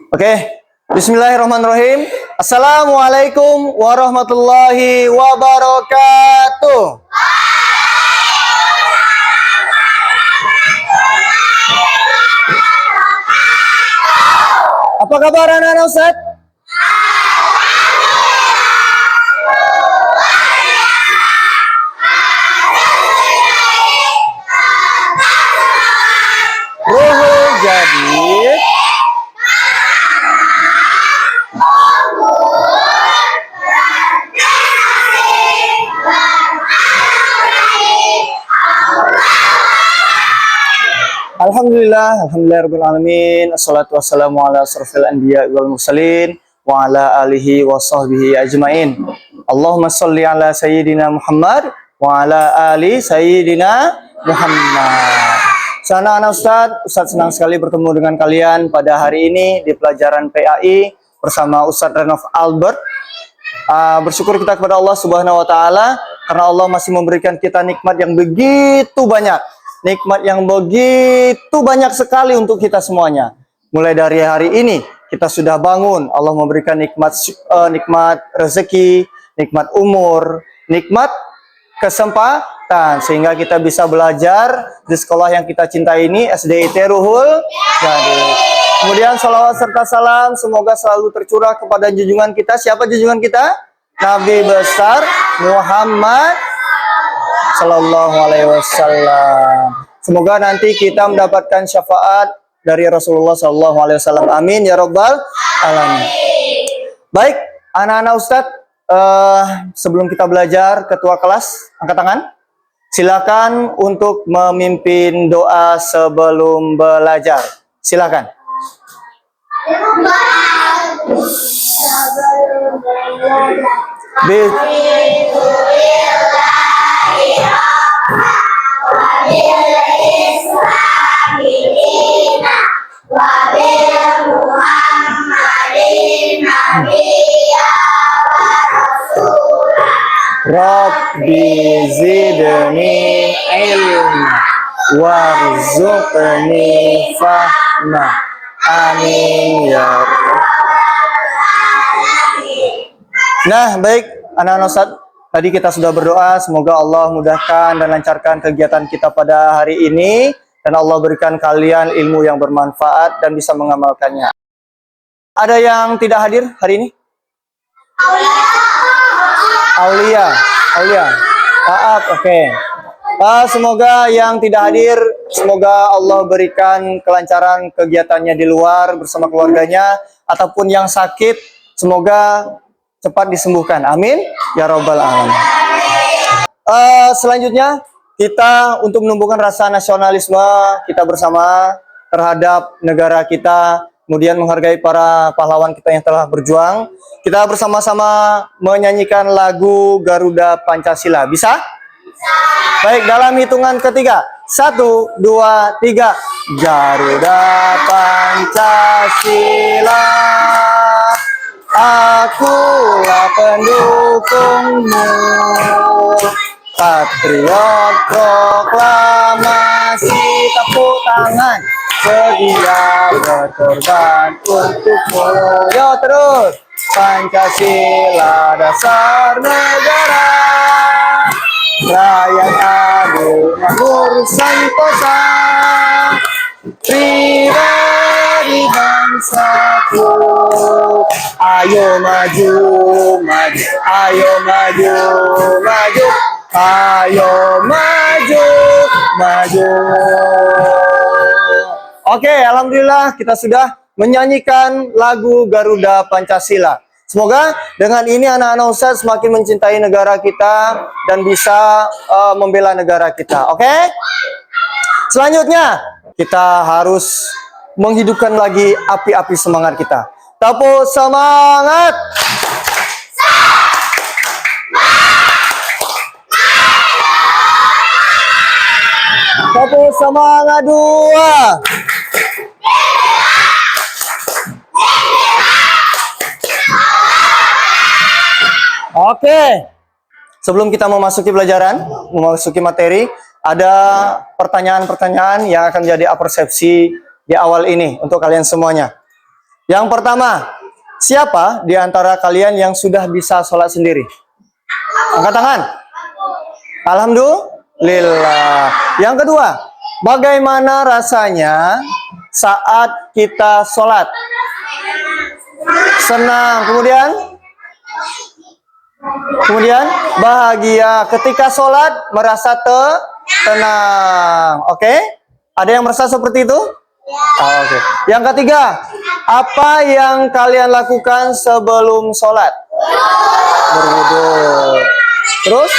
Oke, Bismillahirrahmanirrahim. Assalamualaikum warahmatullahi wabarakatuh. Apa kabar anak-anak Ustaz? Ruhul Jadid. Alhamdulillahirrahmanirrahim. Assalatu wassalamu ala asrafil anbiya wal mursalin wa ala alihi wa sahbihi ajmain. Allahumma salli ala sayyidina Muhammad wa ala ali sayyidina Muhammad. Anak-anak Ustadz senang sekali bertemu dengan kalian pada hari ini di pelajaran PAI bersama Ustadz Renov Albert. Bersyukur kita kepada Allah Subhanahu wa Ta'ala karena Allah masih memberikan kita nikmat yang begitu banyak. Nikmat yang begitu banyak sekali untuk kita semuanya. Mulai dari hari ini kita sudah bangun, Allah memberikan nikmat rezeki, nikmat umur, nikmat kesempatan sehingga kita bisa belajar di sekolah yang kita cintai ini, SDIT Ruhul Jadid. Kemudian salawat serta salam semoga selalu tercurah kepada junjungan kita. Siapa junjungan kita? Nabi besar Muhammad Sallallahu Alaihi Wasallam. Semoga nanti kita mendapatkan syafaat dari Rasulullah Sallallahu Alaihi Wasallam. Amin ya Rabbal Alamin. Baik, anak-anak Ustadz, sebelum kita belajar, ketua kelas angkat tangan. Silakan untuk memimpin doa sebelum belajar. Silakan. Rabbi zidni ilma warzuqni fahma. Amin ya Rabbal. Nah, baik anak-anak Ustadz, tadi kita sudah berdoa semoga Allah mudahkan dan lancarkan kegiatan kita pada hari ini dan Allah berikan kalian ilmu yang bermanfaat dan bisa mengamalkannya. Ada yang tidak hadir hari ini? Aulia. Maaf, oke. Semoga yang tidak hadir, semoga Allah berikan kelancaran kegiatannya di luar bersama keluarganya, ataupun yang sakit, semoga cepat disembuhkan. Amin ya Rabbal Alamin. Selanjutnya, kita untuk menumbuhkan rasa nasionalisme kita bersama terhadap negara kita, kemudian menghargai para pahlawan kita yang telah berjuang. Kita bersama-sama menyanyikan lagu Garuda Pancasila. Bisa? Baik, dalam hitungan ketiga. 1, 2, 3. Garuda Pancasila, akulah pendukungmu. Patriot proklamasi, tepuk tangan. Sedia berkorban untukmu. Yo terus. Pancasila dasar negara, rakyat adil makmur sentosa, pribadi bangsaku. Ayo maju, maju, ayo maju, maju, ayo maju, maju. Oke, alhamdulillah kita sudah menyanyikan lagu Garuda Pancasila. Semoga dengan ini anak-anak Ustadz semakin mencintai negara kita dan bisa membela negara kita. Oke? Selanjutnya, kita harus menghidupkan lagi api-api semangat kita. Tepuk semangat! Tepuk semangat 2. Oke, sebelum kita memasuki pelajaran, memasuki materi, ada pertanyaan-pertanyaan yang akan menjadi persepsi di awal ini untuk kalian semuanya. Yang pertama, siapa di antara kalian yang sudah bisa sholat sendiri? Angkat tangan. Alhamdulillah. Yang kedua, bagaimana rasanya saat kita sholat? Senang. Kemudian bahagia. Ketika sholat merasa tenang. Oke? Ada yang merasa seperti itu? Oke. Yang ketiga, apa yang kalian lakukan sebelum sholat? Berwudu. Terus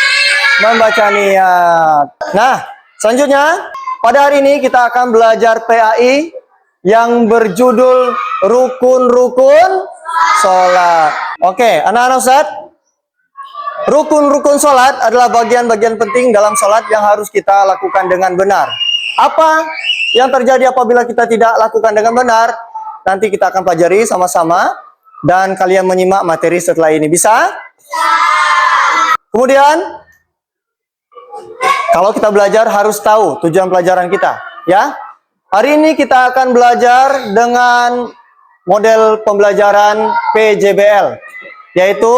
membaca niat. Nah, selanjutnya pada hari ini kita akan belajar PAI yang berjudul rukun-rukun sholat. Oke, anak-anak Ustaz, rukun-rukun sholat adalah bagian-bagian penting dalam sholat yang harus kita lakukan dengan benar. Apa yang terjadi apabila kita tidak lakukan dengan benar? Nanti kita akan pelajari sama-sama dan kalian menyimak materi setelah ini. Bisa? Kemudian, kalau kita belajar harus tahu tujuan pelajaran kita, ya. Hari ini kita akan belajar dengan model pembelajaran PJBL, yaitu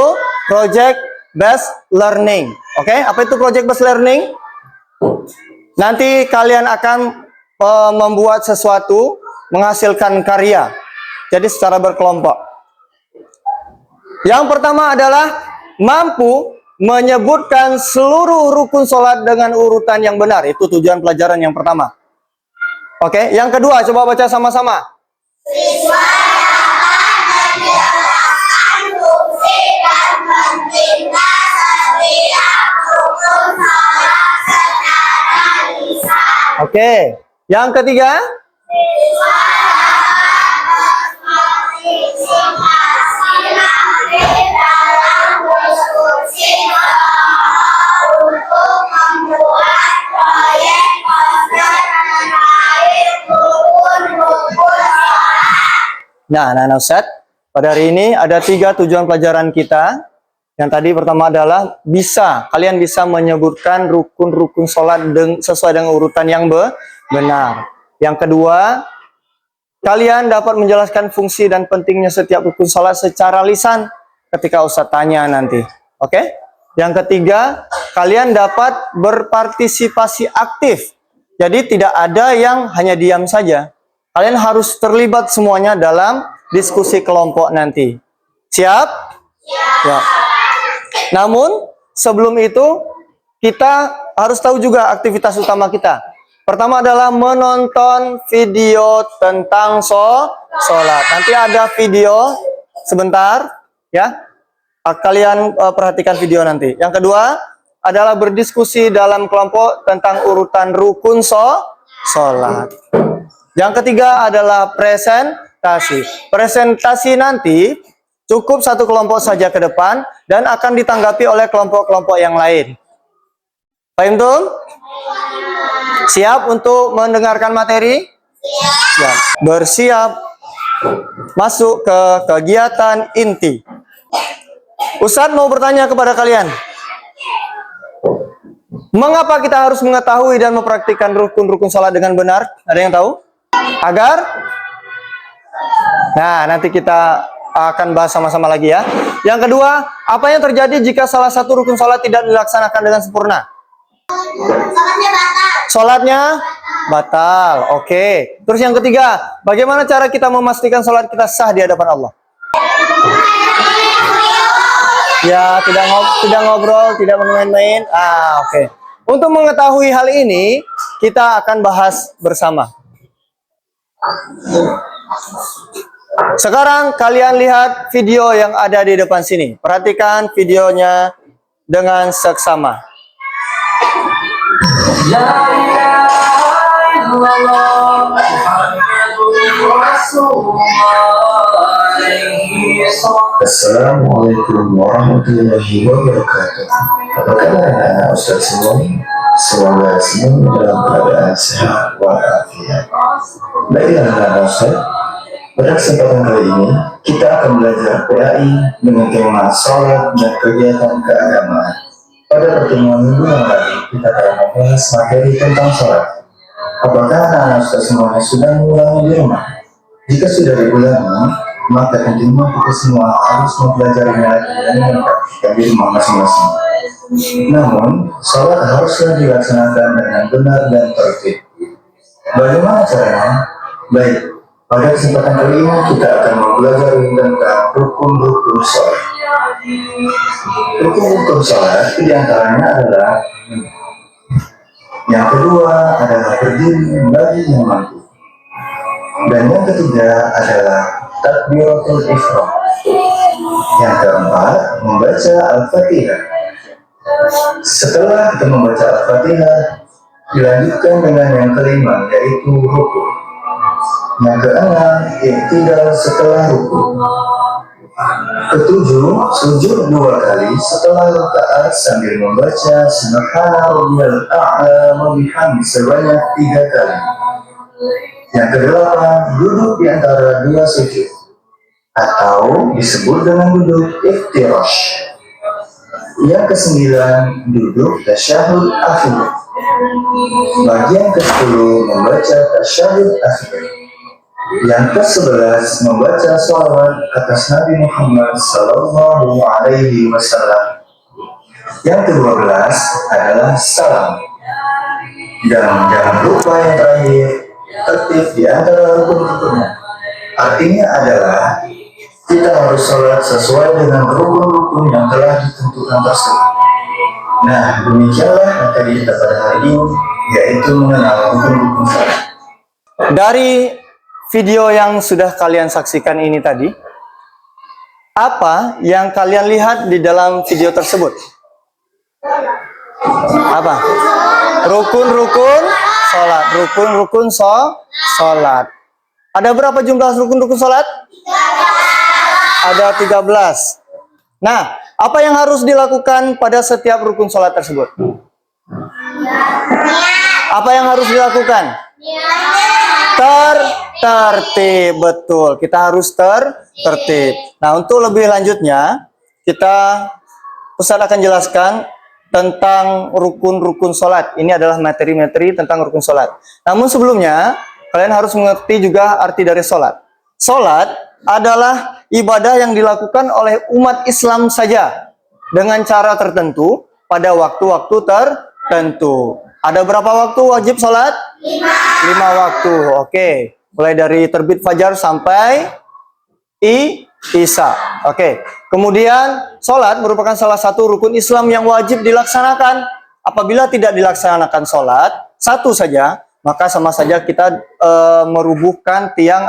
Project Based Learning. Oke, apa itu Project Based Learning? Nanti kalian akan membuat sesuatu, menghasilkan karya. Jadi secara berkelompok. Yang pertama adalah mampu menyebutkan seluruh rukun sholat dengan urutan yang benar. Itu tujuan pelajaran yang pertama. Oke, yang kedua coba baca sama-sama. Siswa dapat menjelaskan fungsi dan pentingnya setiap rukun sholat secara lisan. Oke, yang ketiga. Siswa dapat berpartisipasi aktif dalam diskusi untuk membuat proyek poster terkait rukun-rukun sholat. Nah, anak-anak Ustaz, pada hari ini ada 3 tujuan pelajaran kita. Yang tadi pertama adalah kalian bisa menyebutkan rukun-rukun sholat sesuai dengan urutan yang benar. Yang kedua, kalian dapat menjelaskan fungsi dan pentingnya setiap rukun sholat secara lisan ketika Ustaz tanya nanti. Oke? Yang ketiga, kalian dapat berpartisipasi aktif. Jadi tidak ada yang hanya diam saja. Kalian harus terlibat semuanya dalam diskusi kelompok nanti. Siap? Ya. Namun, sebelum itu, kita harus tahu juga aktivitas utama kita. Pertama adalah menonton video tentang sholat. Nanti ada video sebentar, ya. Kalian perhatikan video nanti. Yang kedua adalah berdiskusi dalam kelompok tentang urutan rukun sholat. Yang ketiga adalah presentasi. Presentasi nanti cukup satu kelompok saja ke depan dan akan ditanggapi oleh kelompok-kelompok yang lain. Paham tuh? Siap untuk mendengarkan materi? Siap. Bersiap masuk ke kegiatan inti. Ustadz mau bertanya kepada kalian. Mengapa kita harus mengetahui dan mempraktikkan rukun-rukun sholat dengan benar? Ada yang tahu? Agar? Nah, nanti kita akan bahas sama-sama lagi ya. Yang kedua, apa yang terjadi jika salah satu rukun sholat tidak dilaksanakan dengan sempurna? Sholatnya batal. Oke. Terus yang ketiga, bagaimana cara kita memastikan sholat kita sah di hadapan Allah? Ya, tidak ngobrol, tidak main-main. Oke. Untuk mengetahui hal ini, kita akan bahas bersama. Sekarang kalian lihat video yang ada di depan sini. Perhatikan videonya dengan seksama. Assalamualaikum warahmatullahi wabarakatuh. Apa kabar anak Ustaz semua? Semoga semua dalam keadaan sehat walafiat. Baiklah anak Ustaz, pada kesempatan kali ini kita akan belajar PAI dengan tema sholat dan kegiatan keagamaan. Pada pertemuan minggu yang lalu kita telah membahas materi tentang sholat. Apakah anak Ustaz semuanya sudah mengulangi di rumah? Jika sudah diulangi, maka tentunya kita semua harus mempelajarinya lagi dan menempatkan di rumah masing-masing. Namun, sholat haruslah dilaksanakan dengan benar dan tertib. Bagaimana caranya? Baik, pada kesempatan kali ini kita akan mempelajari tentang rukun-rukun sholat. Rukun-rukun sholat diantaranya adalah yang kedua adalah berdiri bagi yang mampu. Dan yang ketiga adalah takbiratul ihram. Yang keempat, membaca Al-Fatihah. Setelah kita membaca Al-Fatihah, dilanjutkan dengan yang kelima, yaitu rukuk. Yang keenam, i'tidal setelah rukuk. Ketujuh, sujud 2 kali setelah rakaat sambil membaca Subhana rabbiyal a'la wa bihamdihi sebanyak 3 kali. Yang kedelapan, duduk di antara 2 sujud atau disebut dengan duduk iftirash. Yang kesembilan, duduk tasyahud akhir. Bagian ke-10 membaca tasyahud akhir. Yang ke-11 membaca shalawat atas Nabi Muhammad Sallallahu Alaihi Wasallam. Yang ke-12 adalah salam. Dan jangan lupa yang terakhir, tertib di antara rukun-rukunnya. Artinya adalah kita harus sholat sesuai dengan rukun-rukun yang telah ditentukan tersebut. Nah, demikianlah materi kita pada hari ini, yaitu mengenal rukun-rukun sholat. Dari video yang sudah kalian saksikan ini tadi, apa yang kalian lihat di dalam video tersebut? Apa? Rukun-rukun sholat. Rukun-rukun sholat. Ada berapa jumlah rukun-rukun sholat? Ada 13. Nah, apa yang harus dilakukan pada setiap rukun sholat tersebut? Apa yang harus dilakukan? Tertib, betul. Kita harus tertib. Nah, untuk lebih lanjutnya, Ustaz akan jelaskan tentang rukun-rukun sholat. Ini adalah materi-materi tentang rukun sholat. Namun sebelumnya, kalian harus mengerti juga arti dari sholat. Sholat adalah ibadah yang dilakukan oleh umat Islam saja dengan cara tertentu pada waktu-waktu tertentu. Ada berapa waktu wajib sholat? 5 waktu. Oke. Mulai dari terbit fajar sampai Isya. Oke. Kemudian sholat merupakan salah satu rukun Islam yang wajib dilaksanakan. Apabila tidak dilaksanakan sholat satu saja, maka sama saja kita merubuhkan tiang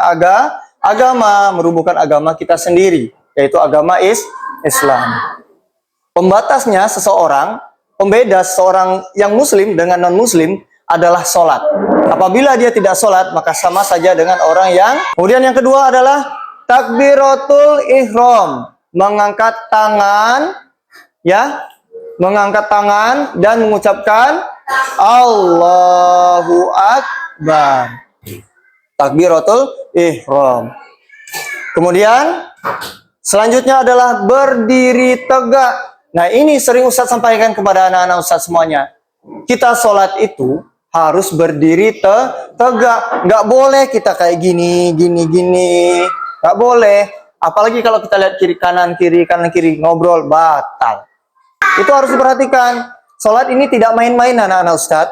agama, merubuhkan agama kita sendiri, yaitu agama Islam. Pembatasnya pembeda seseorang yang muslim dengan non-muslim adalah sholat. Apabila dia tidak sholat, maka sama saja dengan orang yang... Kemudian yang kedua adalah takbiratul ihram, mengangkat tangan, mengangkat tangan dan mengucapkan Allahu Akbar. Takbiratul ihram. Kemudian selanjutnya adalah berdiri tegak. Nah, ini sering Ustaz sampaikan kepada anak-anak Ustaz semuanya. Kita sholat itu harus berdiri tegak. Nggak boleh kita kayak gini. Nggak boleh. Apalagi kalau kita lihat kanan kiri ngobrol, batal. Itu harus diperhatikan. Sholat ini tidak main-main anak-anak Ustaz.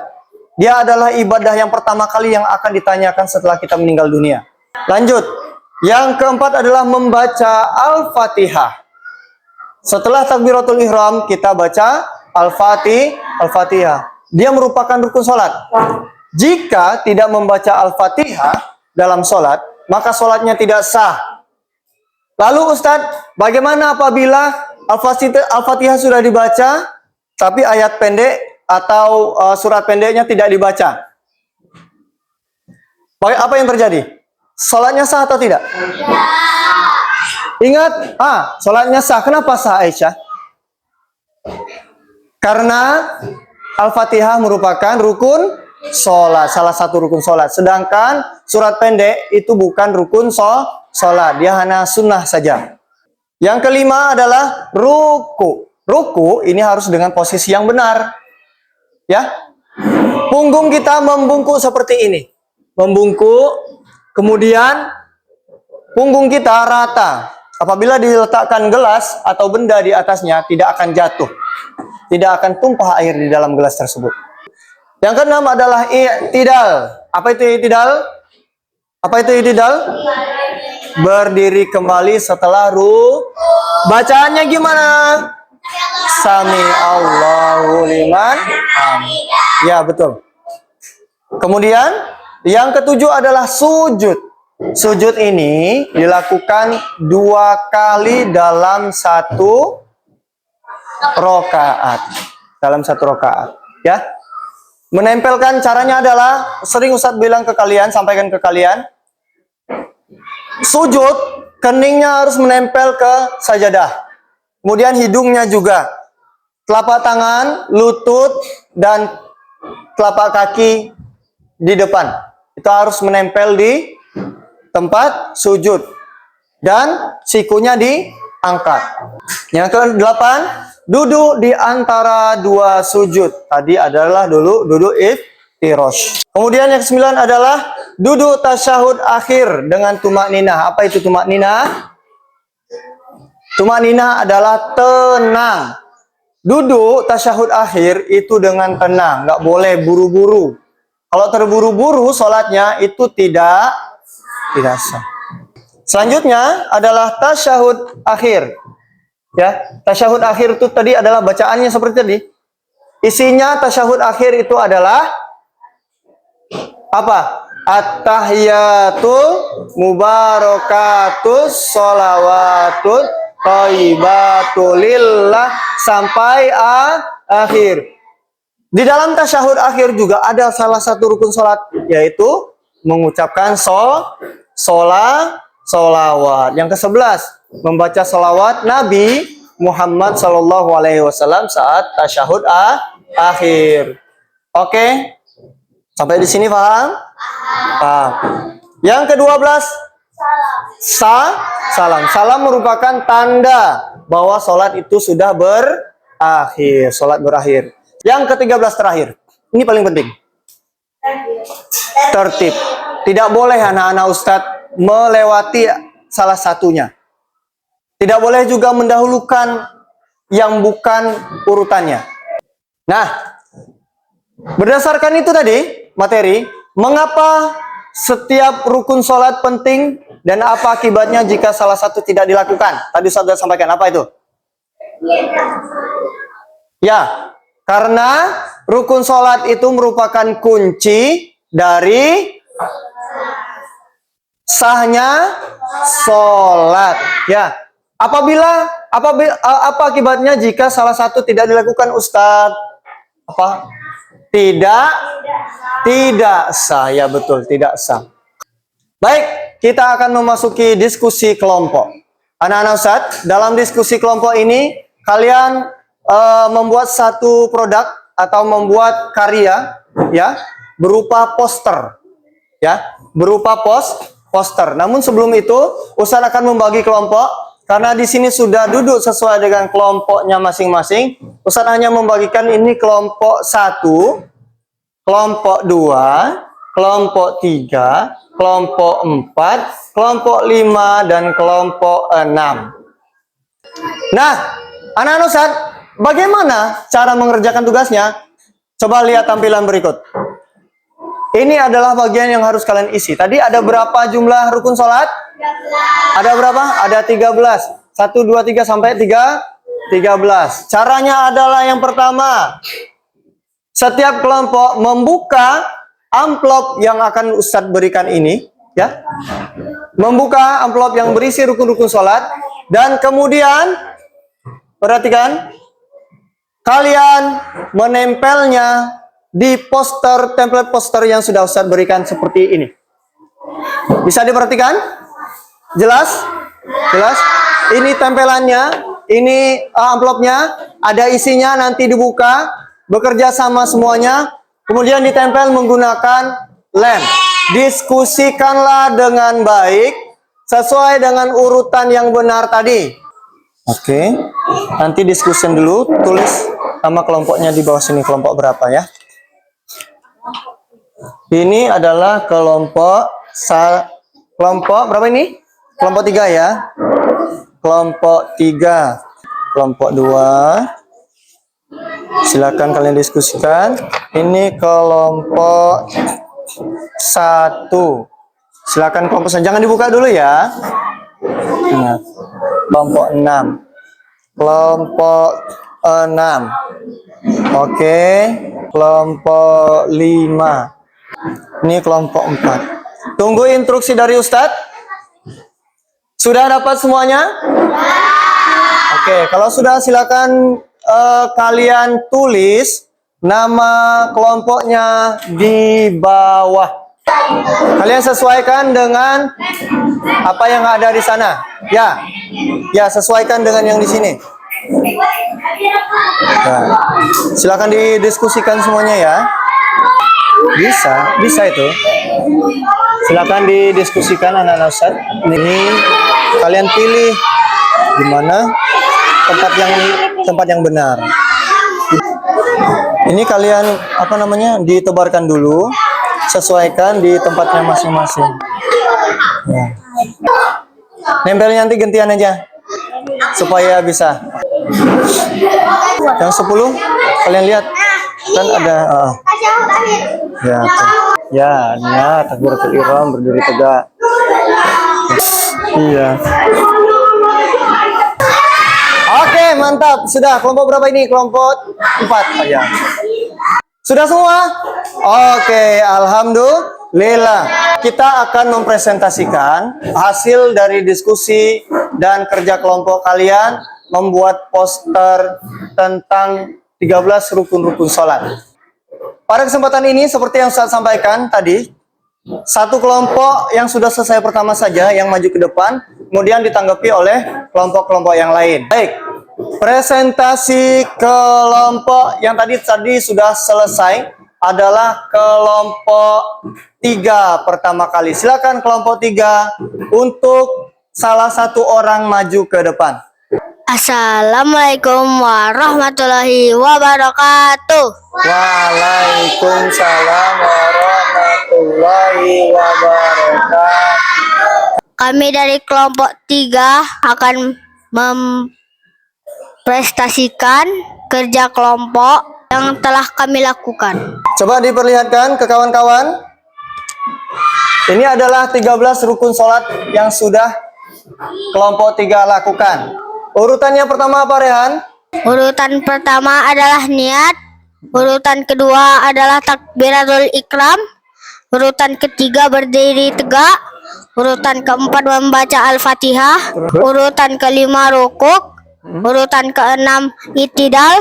Dia adalah ibadah yang pertama kali yang akan ditanyakan setelah kita meninggal dunia. Lanjut. Yang keempat adalah membaca Al-Fatihah. Setelah takbiratul ihram, kita baca Al-Fatihah. Dia merupakan rukun sholat. Jika tidak membaca Al-Fatihah dalam sholat, maka sholatnya tidak sah. Lalu Ustadz, bagaimana apabila Al-Fatihah sudah dibaca, tapi ayat pendek atau surat pendeknya tidak dibaca? Apa yang terjadi? Sholatnya sah atau tidak? Ingat, sholatnya sah. Kenapa sah, Aisyah? Karena Al-Fatihah merupakan rukun sholat, salah satu rukun sholat. Sedangkan surat pendek itu bukan rukun sholat, dia hanya sunnah saja. Yang kelima adalah ruku. Ruku ini harus dengan posisi yang benar. Ya, punggung kita membungkuk seperti ini. Membungkuk, kemudian punggung kita rata. Apabila diletakkan gelas atau benda di atasnya, tidak akan jatuh. Tidak akan tumpah air di dalam gelas tersebut. Yang keenam adalah i'tidal. Apa itu i'tidal? Apa itu i'tidal? Berdiri kembali setelah bacaannya gimana? Sami Allahu liman hamid. Ya, betul. Kemudian yang ketujuh adalah sujud. Sujud ini dilakukan 2 kali dalam 1 rakaat. Dalam 1 rakaat, ya. Menempelkan caranya adalah, sering Ustadz bilang ke kalian, sampaikan ke kalian, sujud, keningnya harus menempel ke sajadah. Kemudian hidungnya juga. Telapak tangan, lutut, dan telapak kaki di depan. Itu harus menempel di tempat sujud. Dan sikunya diangkat. Yang ke-8, duduk di antara 2 sujud. Tadi adalah duduk iftirash. Kemudian yang ke-9 adalah duduk tasyahud akhir dengan tumak ninah. Apa itu tumak ninah? Tumak ninah adalah tenang. Duduk tasyahud akhir itu dengan tenang, nggak boleh buru-buru. Kalau terburu-buru sholatnya itu tidak sah. Selanjutnya adalah tasyahud akhir. Ya, tasyahud akhir itu tadi adalah bacaannya seperti tadi. Isinya tasyahud akhir itu adalah apa? At-tahiyatul mubarakatus sholawatut thayyibatulillah sampai akhir. Di dalam tasyahud akhir juga ada salah satu rukun sholat, yaitu mengucapkan sholawat. Yang ke-11, membaca sholawat Nabi Muhammad SAW saat tasyahud akhir. Oke, sampai di sini paham? Paham. Yang ke-12, salam. Salam merupakan tanda bahwa sholat itu sudah berakhir. Sholat berakhir. Yang ke-13 terakhir. Ini paling penting. Tertib. Tidak boleh anak-anak Ustadz melewati salah satunya. Tidak boleh juga mendahulukan yang bukan urutannya. Nah, berdasarkan itu tadi, materi, mengapa setiap rukun sholat penting dan apa akibatnya jika salah satu tidak dilakukan? Tadi Ustaz sampaikan, apa itu? Ya, karena rukun sholat itu merupakan kunci dari sahnya sholat. Ya, apa akibatnya jika salah satu tidak dilakukan, Ustadz? Apa? Tidak sah. Ya, betul, tidak sah. Baik, kita akan memasuki diskusi kelompok. Anak-anak Ustadz, dalam diskusi kelompok ini kalian membuat satu produk atau membuat karya, ya, berupa poster, ya, berupa poster. Namun sebelum itu, Ustadz akan membagi kelompok. Karena di sini sudah duduk sesuai dengan kelompoknya masing-masing, Ustadz hanya membagikan ini kelompok 1, kelompok 2, kelompok 3, kelompok 4, kelompok 5, dan kelompok 6. Nah, anak-anak Ustadz, bagaimana cara mengerjakan tugasnya? Coba lihat tampilan berikut. Ini adalah bagian yang harus kalian isi. Tadi ada berapa jumlah rukun sholat? Ada berapa? Ada 13. 1, 2, 3 sampai 13. Caranya adalah yang pertama, setiap kelompok membuka amplop yang akan Ustadz berikan ini, ya. Membuka amplop yang berisi rukun-rukun sholat, dan kemudian perhatikan, kalian menempelnya di poster, template poster yang sudah Ustadz berikan seperti ini. Bisa diperhatikan? Jelas? Jelas? Ini tempelannya, ini amplopnya, ada isinya, nanti dibuka, bekerja sama semuanya, kemudian ditempel menggunakan lem. Diskusikanlah dengan baik, sesuai dengan urutan yang benar tadi. Oke, nanti diskusi dulu, tulis nama kelompoknya di bawah sini, kelompok berapa ya. Ini adalah kelompok berapa ini? kelompok 3 ya. Kelompok 3. Kelompok 2. Silakan kalian diskusikan. Ini kelompok 1. Silakan kelompok 1. Jangan dibuka dulu ya. Nah, kelompok 6. Kelompok 6. Oke. Kelompok 5. Ini kelompok 4. Tunggu instruksi dari Ustadz. Sudah dapat semuanya? Oke, kalau sudah silakan kalian tulis nama kelompoknya di bawah. Kalian sesuaikan dengan apa yang ada di sana. Ya, ya sesuaikan dengan yang di sini. Nah, silakan didiskusikan semuanya ya. Bisa itu. Silakan didiskusikan anak-anak Ustaz. Ini kalian pilih di mana tempat yang benar. Ini kalian ditebarkan dulu, sesuaikan di tempatnya masing-masing. Ya. Nempelnya nanti gantian aja supaya bisa. Yang 10 kalian lihat kan ada ya tuh. Ya, niat takbiratul ihram, berdiri tegak. Iya. Oke, mantap. Sudah. Kelompok berapa ini? Kelompok 4 aja. Sudah semua? Oke, alhamdulillah. Kita akan mempresentasikan hasil dari diskusi dan kerja kelompok kalian membuat poster tentang 13 rukun-rukun sholat. Pada kesempatan ini, seperti yang saya sampaikan tadi, satu kelompok yang sudah selesai pertama saja yang maju ke depan, kemudian ditanggapi oleh kelompok-kelompok yang lain. Baik, presentasi kelompok yang tadi sudah selesai adalah kelompok 3 pertama kali. Silakan kelompok 3 untuk salah satu orang maju ke depan. Assalamualaikum warahmatullahi wabarakatuh. Waalaikumsalam warahmatullahi wabarakatuh. Kami dari kelompok 3 akan mempresentasikan kerja kelompok yang telah kami lakukan. Coba diperlihatkan ke kawan-kawan. Ini adalah 13 rukun sholat yang sudah kelompok 3 lakukan. Urutannya pertama apa, Rehan? Urutan pertama adalah niat. Urutan kedua adalah takbiratul ikram. Urutan ketiga berdiri tegak. Urutan keempat membaca Al-Fatihah. Urutan kelima rukuk. Urutan keenam itidal.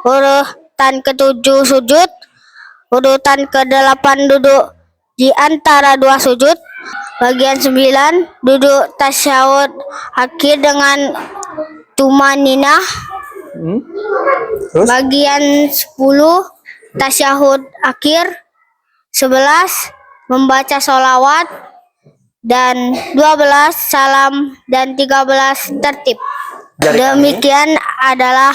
Urutan ketujuh sujud. Urutan kedelapan duduk di antara dua sujud. Bagian 9 duduk tasyahud akhir dengan tumaninah. Bagian 10 tasyahud akhir. 11 membaca sholawat. Dan 12 salam dan 13 tertib. Demikian adalah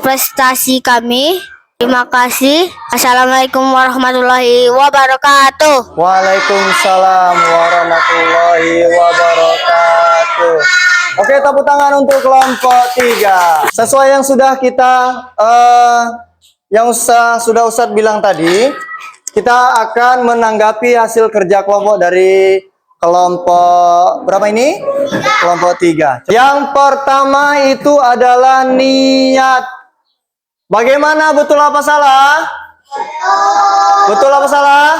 prestasi kami. Terima kasih. Assalamualaikum warahmatullahi wabarakatuh. Waalaikumsalam warahmatullahi wabarakatuh. Oke, tepuk tangan untuk kelompok 3. Sesuai yang sudah kita sudah Ustadz bilang tadi, kita akan menanggapi hasil kerja kelompok dari kelompok berapa ini? Kelompok 3. Yang pertama itu adalah niat. Bagaimana, betul apa salah? Betul apa salah?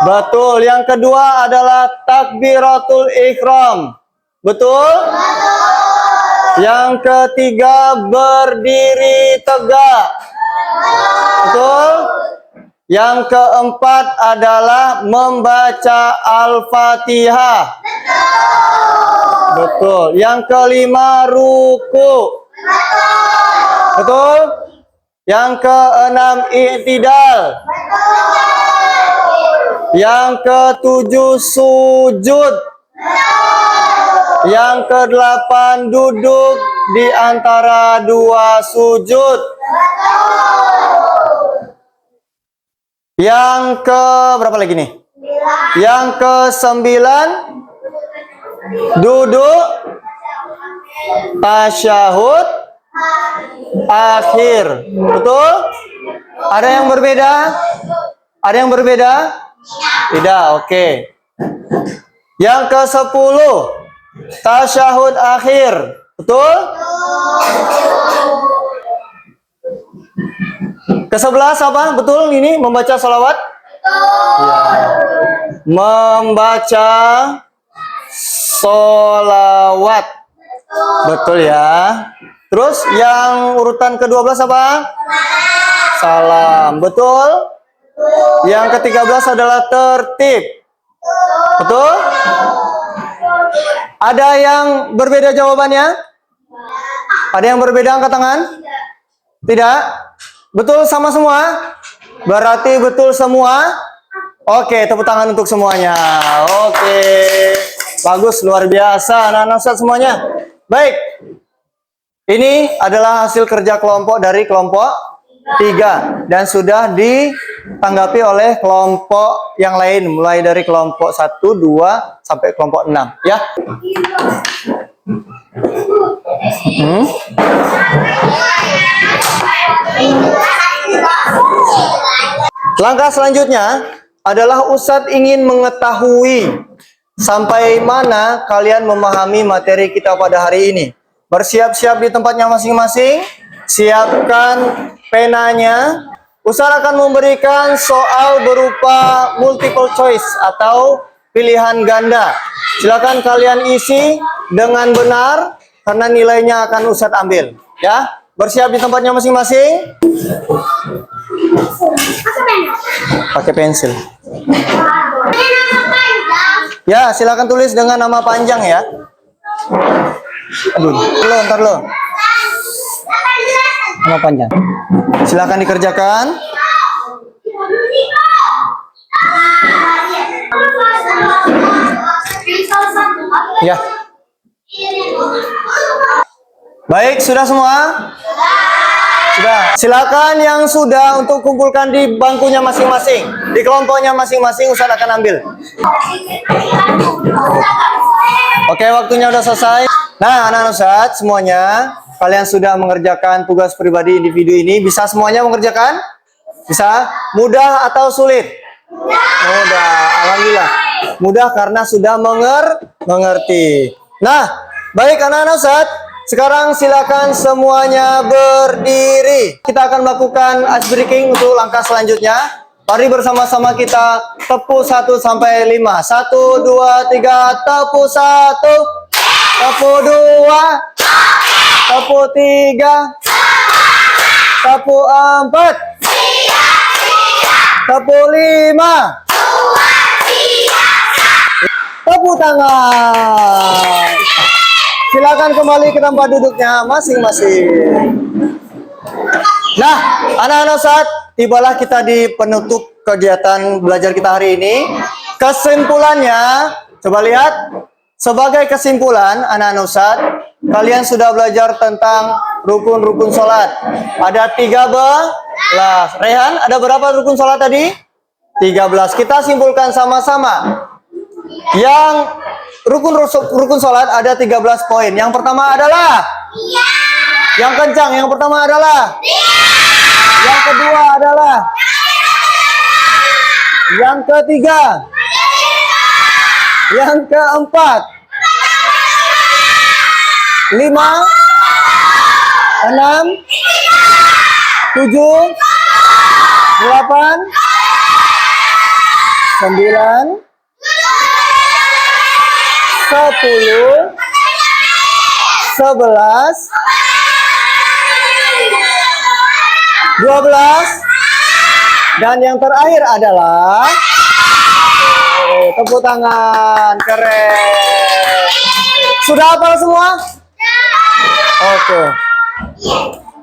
Betul. Yang kedua adalah takbiratul ihram. Betul? Yang ketiga berdiri tegak. Betul? Yang keempat adalah membaca Al-Fatihah. Betul. Yang kelima ruku. Betul? Yang keenam i'tidal. Yang ketujuh sujud. Yang kedelapan duduk di antara dua sujud. Yang ke berapa lagi nih? Yang ke-9 duduk tasyahud akhir. Betul? Ada yang berbeda? Ada yang berbeda? Tidak, oke. Yang ke-10, tasyahud akhir. Betul? Ke-11 apa? Betul ini membaca salawat? Ya. Membaca salawat. Betul ya. Terus yang urutan ke-12 apa? Salam. Betul? Yang ke-13 adalah tertib. Betul? Ada yang berbeda jawabannya? Ada yang berbeda angkat tangan? Tidak? Betul sama semua? Berarti betul semua? Oke, tepuk tangan untuk semuanya. Oke. Bagus, luar biasa anak-anak Ustaz semuanya. Baik. Ini adalah hasil kerja kelompok dari kelompok 3 dan sudah ditanggapi oleh kelompok yang lain mulai dari kelompok 1, 2 sampai kelompok 6 ya. Langkah selanjutnya adalah Ustadz ingin mengetahui sampai mana kalian memahami materi kita pada hari ini. Bersiap-siap di tempatnya masing-masing. Siapkan penanya. Ustadz akan memberikan soal berupa multiple choice atau pilihan ganda. Silakan kalian isi dengan benar karena nilainya akan Ustadz ambil. Ya, bersiap di tempatnya masing-masing. Pakai pensil. Ya, silakan tulis dengan nama panjang ya. Aduh, ntar lo. Nama panjang. Silakan dikerjakan. Ya. Baik, sudah semua? Sudah. Silakan yang sudah untuk kumpulkan di bangkunya masing-masing. Di kelompoknya masing-masing Ustadz akan ambil. Oke, waktunya udah selesai. Nah, anak-anak Ustadz semuanya, kalian sudah mengerjakan tugas pribadi individu ini. Bisa semuanya mengerjakan? Bisa? Mudah atau sulit? Mudah. Alhamdulillah. Mudah karena sudah mengerti. Nah, baik anak-anak Ustadz. Sekarang silakan semuanya berdiri. Kita akan melakukan ice breaking untuk langkah selanjutnya. Mari bersama-sama kita tepuk 1 sampai 5. 1, 2, 3, tepuk 1. Tepuk 2. Tepuk 3. Tepuk 4. Tepuk 5. Tepuk tangan. Silakan kembali ke tempat duduknya masing-masing. Nah, anak-anak Ustadz, tibalah kita di penutup kegiatan belajar kita hari ini. Kesimpulannya, coba lihat. Sebagai kesimpulan, anak-anak Ustadz, kalian sudah belajar tentang rukun-rukun sholat. Ada 13. Rehan, ada berapa rukun sholat tadi? 13. Kita simpulkan sama-sama. Yang rukun sholat ada 13 poin. Yang pertama adalah yang kencang. Yang pertama adalah yang kedua adalah yang ketiga, yang keempat, 5, 6, 7, 8, 9, 10, 11, 12, dan yang terakhir adalah tepuk tangan, keren. Sudah hafal semua? Oke.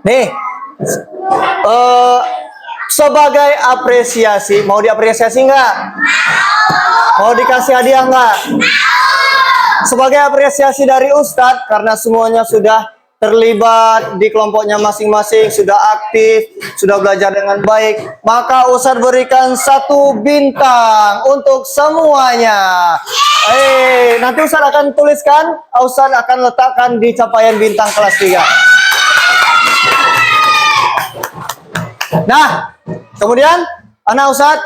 Nih, sebagai apresiasi, mau diapresiasi nggak? Mau dikasih hadiah nggak? Sebagai apresiasi dari Ustadz, karena semuanya sudah terlibat di kelompoknya masing-masing, sudah aktif, sudah belajar dengan baik, maka Ustadz berikan 1 bintang untuk semuanya. Nanti Ustadz akan tuliskan, Ustadz akan letakkan di capaian bintang kelas 3. Nah, kemudian anak Ustadz,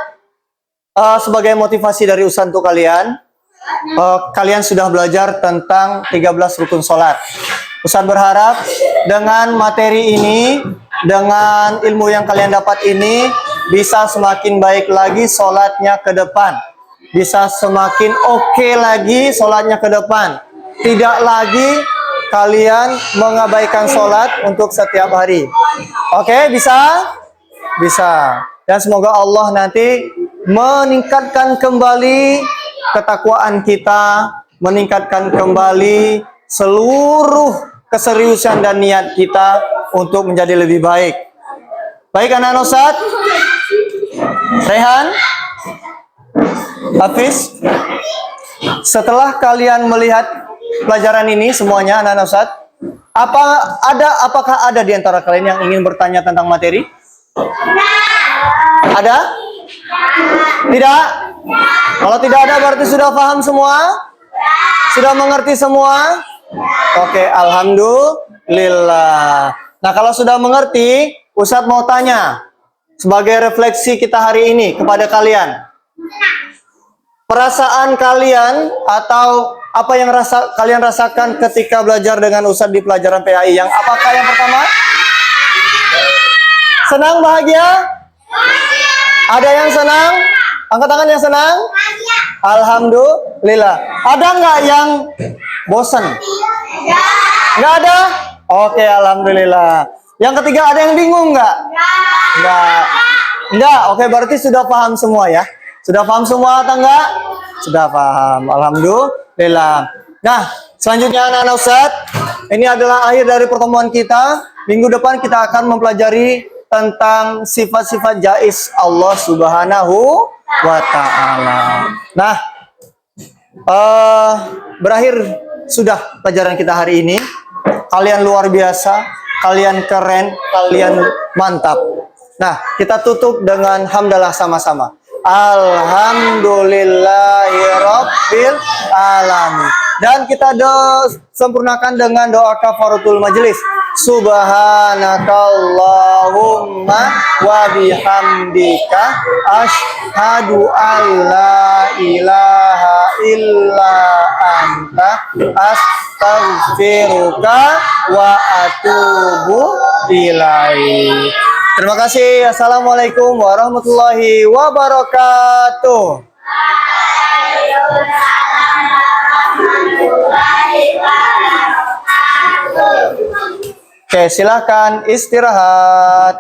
sebagai motivasi dari Ustadz untuk kalian, kalian sudah belajar tentang 13 rukun sholat. Ustadz berharap dengan materi ini, dengan ilmu yang kalian dapat ini, bisa semakin baik lagi sholatnya ke depan. Bisa semakin oke lagi sholatnya ke depan. Tidak lagi kalian mengabaikan sholat untuk setiap hari. Oke, bisa? Bisa. Dan semoga Allah nanti meningkatkan kembali ketakwaan kita, meningkatkan kembali seluruh keseriusan dan niat kita untuk menjadi lebih baik. Baik anak-anak Ustadz, Rehan, Hafiz, setelah kalian melihat pelajaran ini semuanya anak-anak Ustadz, apakah ada di antara kalian yang ingin bertanya tentang materi? Ada? Tidak? Kalau tidak ada berarti sudah paham semua? Sudah mengerti semua? Oke, alhamdulillah. Nah, kalau sudah mengerti, Ustadz mau tanya sebagai refleksi kita hari ini kepada kalian. Perasaan kalian atau apa yang kalian rasakan ketika belajar dengan Ustadz di pelajaran PAI? Apakah yang pertama? Senang, bahagia? Ada yang senang? Angkat tangan yang senang? Alhamdulillah. Ada nggak yang bosan? Nggak ada? Oke, alhamdulillah. Yang ketiga, ada yang bingung nggak? Nggak. Oke, berarti sudah paham semua ya? Sudah paham semua atau enggak? Sudah paham. Alhamdulillah. Nah, selanjutnya anak-anak Ustadz, ini adalah akhir dari pertemuan kita. Minggu depan kita akan mempelajari tentang sifat-sifat jaiz Allah Subhanahu wa ta'ala. Nah, berakhir sudah pelajaran kita hari ini. Kalian luar biasa, kalian keren, kalian mantap. Nah, kita tutup dengan hamdalah sama-sama. Alhamdulillahirabbil alamin. Dan kita sempurnakan dengan doa kafaratul majelis. Subhanakallahumma wa bihamdika asyhadu an la ilaha illa anta astaghfiruka wa atubu ilaik. Terima kasih. Assalamualaikum warahmatullahi wabarakatuh. Oke, silakan istirahat.